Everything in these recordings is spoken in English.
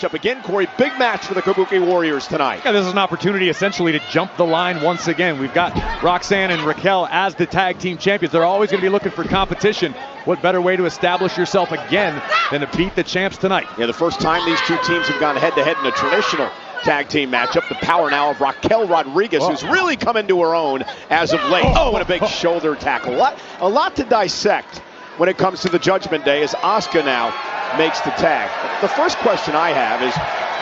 Up again, Corey. Big match for the Kabuki Warriors tonight. Yeah, this is an opportunity essentially to jump the line once again. We've got Roxanne and Raquel as the tag team champions. They're always going to be looking for competition. What better way to establish yourself again than to beat the champs tonight? Yeah, the first time these two teams have gone head-to-head in a traditional tag team matchup. The power now of Raquel Rodriguez, who's really come into her own as of late. Oh, what a big shoulder tackle. A lot to dissect when it comes to the Judgment Day as Asuka now makes the tag. The first question I have is,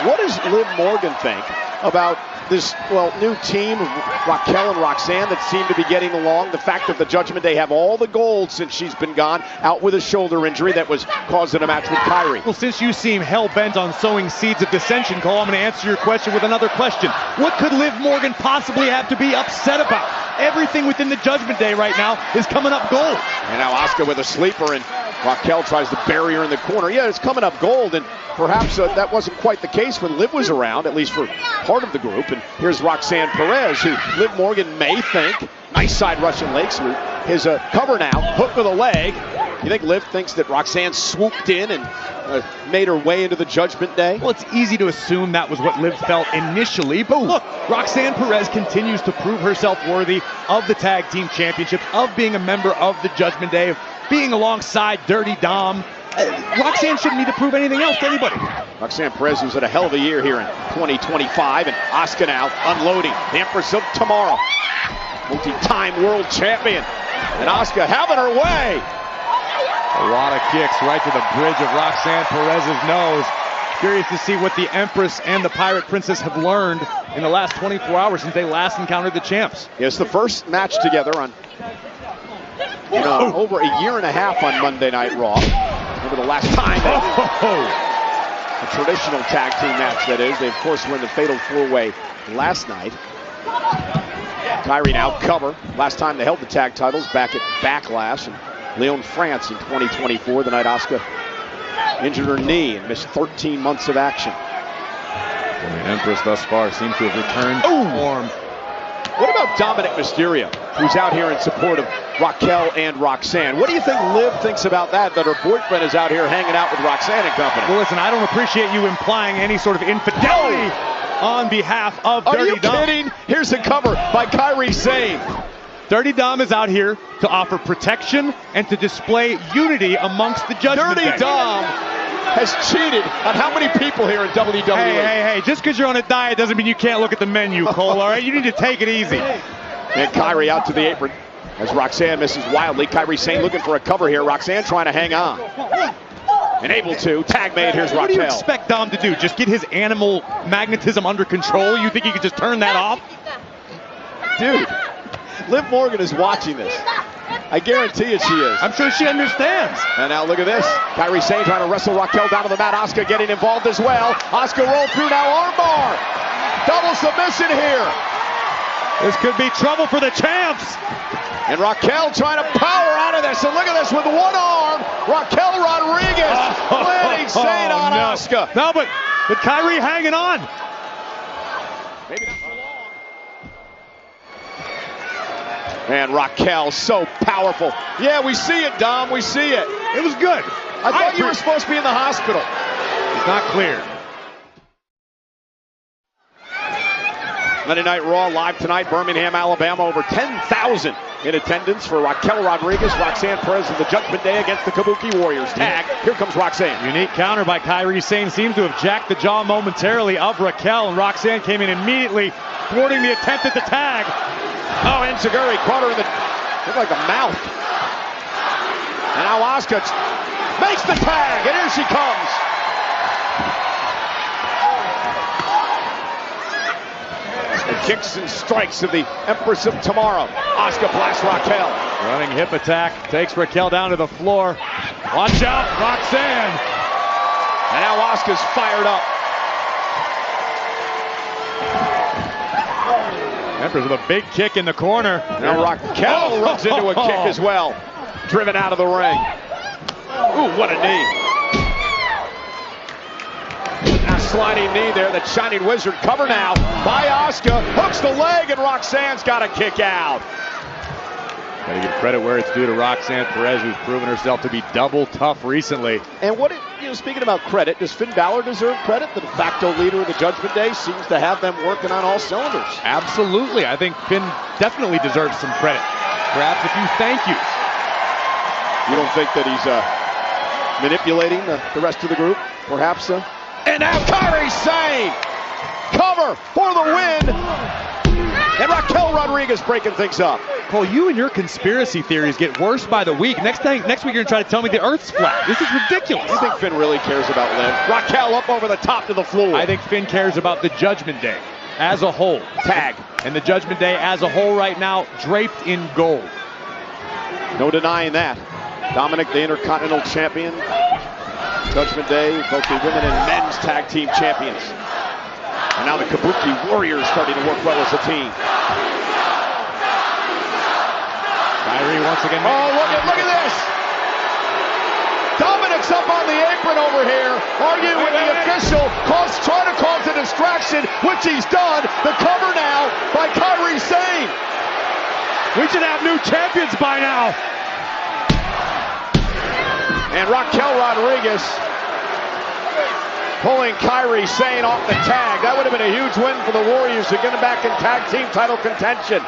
what does Liv Morgan think about this, new team of Raquel and Roxanne that seem to be getting along? The fact that the Judgment Day have all the gold since she's been gone, out with a shoulder injury that was caused in a match with Kairi. Well, since you seem hell-bent on sowing seeds of dissension, Cole, I'm going to answer your question with another question. What could Liv Morgan possibly have to be upset about? Everything within the Judgment Day right now is coming up gold. And now Asuka with a sleeper, and Raquel tries to bury her in the corner. Yeah, it's coming up gold, and perhaps that wasn't quite the case when Liv was around, at least for part of the group. And here's Roxanne Perez, who Liv Morgan may think, nice side Russian leg sweep. His cover now, hook with a leg. You think Liv thinks that Roxanne swooped in and made her way into the Judgment Day? Well, it's easy to assume that was what Liv felt initially, but look, Roxanne Perez continues to prove herself worthy of the tag team championships, of being a member of the Judgment Day, of being alongside Dirty Dom. Roxanne shouldn't need to prove anything else to anybody. Roxanne Perez, who's had a hell of a year here in 2025, and Asuka now unloading. The Empress of Tomorrow, multi-time world champion, and Asuka having her way. A lot of kicks right to the bridge of Roxanne Perez's nose. Curious to see what the Empress and the Pirate Princess have learned in the last 24 hours since they last encountered the champs. It's the first match together on over a year and a half on Monday Night Raw. Remember the last time a traditional tag team match, that is. They, of course, were in the Fatal 4-Way last night. Kairi now cover. Last time they held the tag titles back at Backlash in Lyon, France in 2024, the night Asuka injured her knee and missed 13 months of action. And the Empress thus far seems to have returned to form. What about Dominic Mysterio, who's out here in support of Raquel and Roxanne? What do you think Liv thinks about that her boyfriend is out here hanging out with Roxanne and company? Well, listen, I don't appreciate you implying any sort of infidelity on behalf of Dirty Dom. Are you kidding? Here's a cover by Kairi Sane. Dirty Dom is out here to offer protection and to display unity amongst the Judgment Day. Dirty Dom has cheated on how many people here in WWE? Hey, just because you're on a diet doesn't mean you can't look at the menu, Cole, all right? You need to take it easy. And Kairi out to the apron as Roxanne misses wildly. Kairi Sane looking for a cover here. Roxanne trying to hang on. And able to. Tag made. Here's Raquel. What do you expect Dom to do? Just get his animal magnetism under control? You think he could just turn that off? Dude, Liv Morgan is watching this. I guarantee it, she is. I'm sure she understands. And now look at this. Kairi Sane trying to wrestle Raquel down to the mat. Asuka getting involved as well. Asuka rolled through now. Armbar. Double submission here. This could be trouble for the champs. And Raquel trying to power out of this. And look at this with one arm. Raquel Rodriguez landing Sane on Asuka. No, but Kairi hanging on. Maybe not for long. And Raquel so powerful. Yeah, we see it, Dom. We see it. It was good. I thought you were supposed to be in the hospital. It's not clear. Monday Night Raw live tonight, Birmingham, Alabama. Over 10,000 in attendance for Raquel Rodriguez, Roxanne Perez of the Judgment Day against the Kabuki Warriors. Tag. Here comes Roxanne. Unique counter by Kairi Sane. Seems to have jacked the jaw momentarily of Raquel, and Roxanne came in immediately, thwarting the attempt at the tag. Oh, Enziguri caught her in the, looked like a mouth. And now Asuka makes the tag, and here she comes. The kicks and strikes of the Empress of Tomorrow. Asuka blasts Raquel. Running hip attack, takes Raquel down to the floor. Watch out, Roxanne. And now Asuka's fired up. Empress with a big kick in the corner. Now Raquel runs into a kick as well. Driven out of the ring. Ooh, what a knee. Now sliding knee there, the Shining Wizard cover now by Asuka. Hooks the leg and Roxanne's got a kick out. Gotta give credit where it's due to Roxanne Perez, who's proven herself to be double tough recently. And speaking about credit, does Finn Balor deserve credit? The de facto leader of the Judgment Day seems to have them working on all cylinders. Absolutely. I think Finn definitely deserves some credit. Perhaps a few thank yous. You don't think that he's manipulating the rest of the group? Perhaps? And now Kairi Sane! Cover for the win! And Raquel Rodriguez breaking things up. Cole, you and your conspiracy theories get worse by the week. Next week you're going to try to tell me the Earth's flat. This is ridiculous. I think Finn really cares about Liv. Raquel up over the top to the floor. I think Finn cares about the Judgment Day as a whole. Tag. And the Judgment Day as a whole right now draped in gold. No denying that. Dominic, the Intercontinental Champion. Judgment Day, both the women and men's tag team champions. And now the Kabuki Warriors starting to work well as a team. Kairi once again. Oh, look at this. Dominic's up on the apron over here, arguing with the official, trying to cause a distraction, which he's done. The cover now by Kairi Sane. We should have new champions by now. And Raquel Rodriguez pulling Kairi Sane off the tag. That would have been a huge win for the Warriors to get them back in tag team title contention.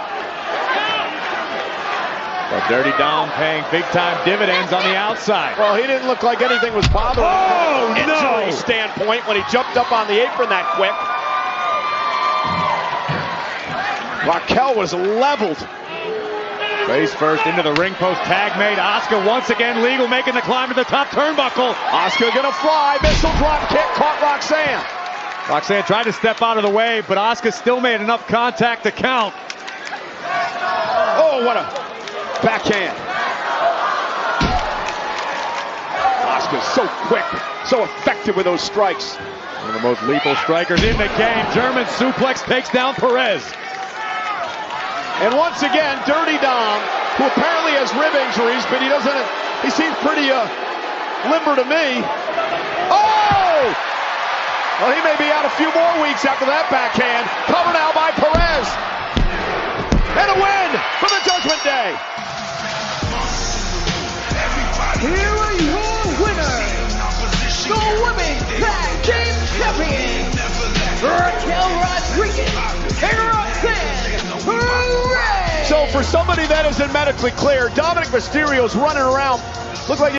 But Dirty Dom paying big-time dividends on the outside. Well, he didn't look like anything was bothering him from an injury standpoint when he jumped up on the apron that quick. Raquel was leveled. Face first into the ring post, tag made. Asuka once again legal, making the climb to the top turnbuckle. Asuka gonna fly, missile drop kick, caught Roxanne. Roxanne tried to step out of the way, but Asuka still made enough contact to count. Oh, what a backhand. Asuka's so quick, so effective with those strikes. One of the most lethal strikers in the game. German suplex takes down Perez. And once again, Dirty Dom, who apparently has rib injuries, but he seems pretty limber to me. Oh! Well, he may be out a few more weeks after that backhand. Cover now by Perez. And a win for the Judgment Day. Here are your winners, the Women's Tag Team Champions, Raquel Rodriguez and Roxanne Perez. So for somebody that isn't medically clear, Dominic Mysterio's running around. Looks like